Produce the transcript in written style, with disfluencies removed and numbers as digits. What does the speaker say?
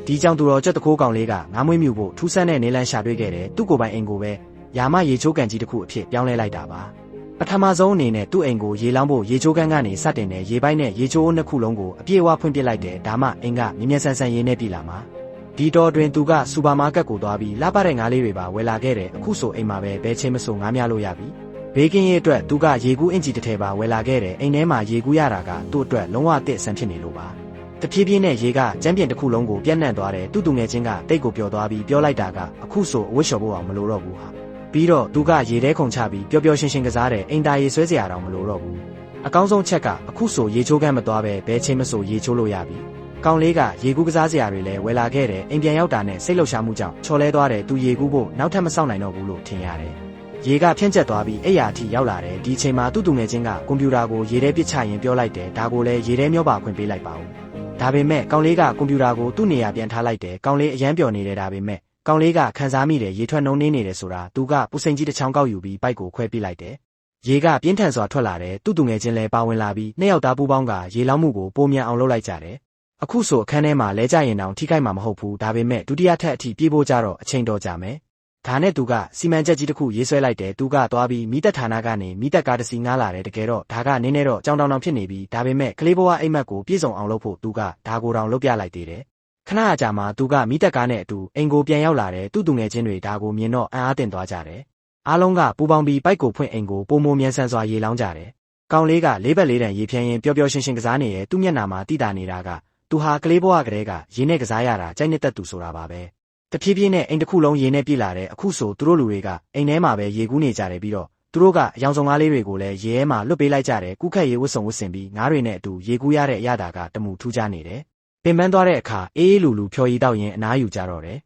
ဒီကြောင့်သူတော်ကြက်တခိုးကောင်လေးကငါးမွေးမြူဖို့ထူးဆန်းတဲ့နေလန်းရှာတွေ့ခဲ့တယ်သူ့ကိုယ်ပိုင်အိမ်ကိုပဲယာမရေချိုးကန်ကြီးတစ်ခုအဖြစ်ပြောင်းလဲလိုက်တာပါပထမဆုံးအနေနဲ့သူ့အိမ်ကိုရေလောင်းဖို့ရေချိုးကန်ကနေစတင်တဲ့ရေပိုက်နဲ့ရေချိုးအိုးနှစ်ခုလုံးကိုအပြည့်အဝဖွင့်ပစ်လိုက်တယ်ဒါမှအိမ်ကမြ мян ဆန်ဆန်ရေနဲ့ပြည်လာမှာဒီတော့တွင်သူကစူပါမားကတ်ကိုသွားပြီးလှပတဲ့ငါးလေးတွေပါဝယ်လာခဲ့တယ်အခုဆိုအိမ်မှာပဲဘဲချင်းမဆိုငါးများလို့ရပြီဘေးကင်းရဲ့အတွက်သူကရေကူးအင်ဂျီတစ်ထည်ပါဝယ်လာခဲ့တယ်အိမ်ထဲမှာရေကူးရတာကသူ့အတွက်လုံးဝအသစ်ဆန်ဖြစ်နေလို့ပါတဖြည်းဖြည်းနဲ့ရေကကျမ်းပြင်တစ်ခုလုံးကိုပြန့်နှံ့သွားတယ်သူ့သူငယ်ချင်းကတိတ်ကိုပျော်သွားပြီးပြောလိုက်တာကအခုဆိုအဝတ်လျှော်ဖို့အောင်မလိုတော့ဘူးဟာပြီးတော့သူကရေထဲခုန်ချပြီးပျော်ပျော်ရွှင်ရွှင်ကစားတယ်အိမ်သားရေဆွဲစရာတော့မလိုတော့ဘူးအကောင်းဆုံးချက်ကအခုဆိုရေချိုးကန်းမသွားပဲဘဲချင်းမဆိုရေချိုးလို့ရပြီကောင်လေးကရေကူးကစားစရာတွေလည်းဝယ်လာခဲ့တယ်အိမ်ပြန်ရောက်တာနဲ့စိတ်လှုပ်ရှားမှုကြောင့်ချော်လဲသွားတယ်သူရေကူးဖို့နောက်ထပ်မစောင့်နိုင်တော့ဘူးလို့ထင်ရတယ်ရေကဖြန့်ကျက်သွားပြီးအိယာအထိရောက်လာတယ်ဒီချိန်မှာသူ့သူငယ်ချင်းကကွန်ပျူတာကိုရေထဲပစ်ချရင်ပြောလိုက်တယ်ဒါကိုလည်းရေထဲမျောပါခွင့်ပေးလိုက်ပါဦးဒါပေမဲ့ကောင်လေးကကွန်ပျူတာကိုသူ့နေရာပြန်ထားလိုက်တယ်ကောင်လေးအရန်ပျော်နေတယ်ဒါပေမဲ့ကောင်လေးကခံစားမိတယ်ရေထွက်နှုံးနေနေတယ်ဆိုတာသူကပူစိန်ကြီးတစ်ချောင်းကောက်ယူပြီးပိုက်ကိုခွဲပြလိုက်တယ်ရေကပြင်းထန်စွာထွက်လာတယ်သူ့သူငယ်ချင်းလည်းပါဝင်လာပြီးနှစ်ယောက်သားပူးပေါင်းကရေလောင်းမှုကိုပိုမြန်အောင်လုပ်လိုက်ကြတယ်အခုဆိုအခန်းထဲမှာလဲကြရင်တောင်ထိခိုက်မှာမဟုတ်ဘူးဒါပေမဲ့ဒုတိယထပ်အထိပြေးဖို့ကြတော့အချိန်တော်ကြာမယ်ဒါနဲ့သူကစီမံချက်ကြီးတစ်ခုရေးဆွဲလိုက်တယ်သူကသွားပြီးမိသက်ဌာနကနေမိသက်ကားတစ်စီးငားလာတယ်တကယ်တော့ဒါကနင်းနေတော့ကြောင်တောင်ဖြစ်နေပြီဒါပေမဲ့ကလေးဘဝအိမ်မက်ကိုပြည့်စုံအောင်လုပ်ဖို့သူကဒါကိုတောင်လုပ်ပြလိုက်သေးတယ်ခဏအကြာမှာသူကမိသက်ကားနဲ့အတူအိမ်ကိုပြန်ရောက်လာတယ်သူ့သူငယ်ချင်းတွေဒါကိုမြင်တော့အံ့အားသင့်သွားကြတယ်အားလုံးကပူပေါင်းပြီးပိုက်ကိုဖွင့်အိမ်ကိုပုံမမြန်ဆန်စွာရေလောင်းကြတယ်ကောင်လေးကလေးဘက်လေးတန်ရေဖြန်းရင်ပျော်ပျော်ရွှင်ရွှင်ကစားနေရဲ့သူ့မျက်နှာမှာတိတာနေတာကသူဟာကလေးဘဝကလေးကရေနဲ့ကစားရတာကြိုက်နှစ်သက်သူဆိုတာပါပဲတဖြည်းဖြည်းနဲ့အိမ်တစ်ခုလုံးရေနဲ့ပြည့်လာတယ်အခုဆိုသူတို့လူတွေကအိမ်ထဲမှာပဲရေကူးနေကြတယ်ပြီးတော့သူတို့ကအယောင်စုံငါးလေးတွေကိုလည်းရေထဲမှာလွတ်ပေးလိုက်ကြတယ်ကုခက်ရေဝတ်စုံဝတ်ဆင်ပြီးငါးတွေနဲ့အတူရေကူးရတဲ့အရာတာကတမှုထူးခြားနေတယ်ပင်ပန်းသွားတဲ့အခါအေးအေးလူလူဖြော်ရည်တောက်ရင်အနားယူကြတော့တယ်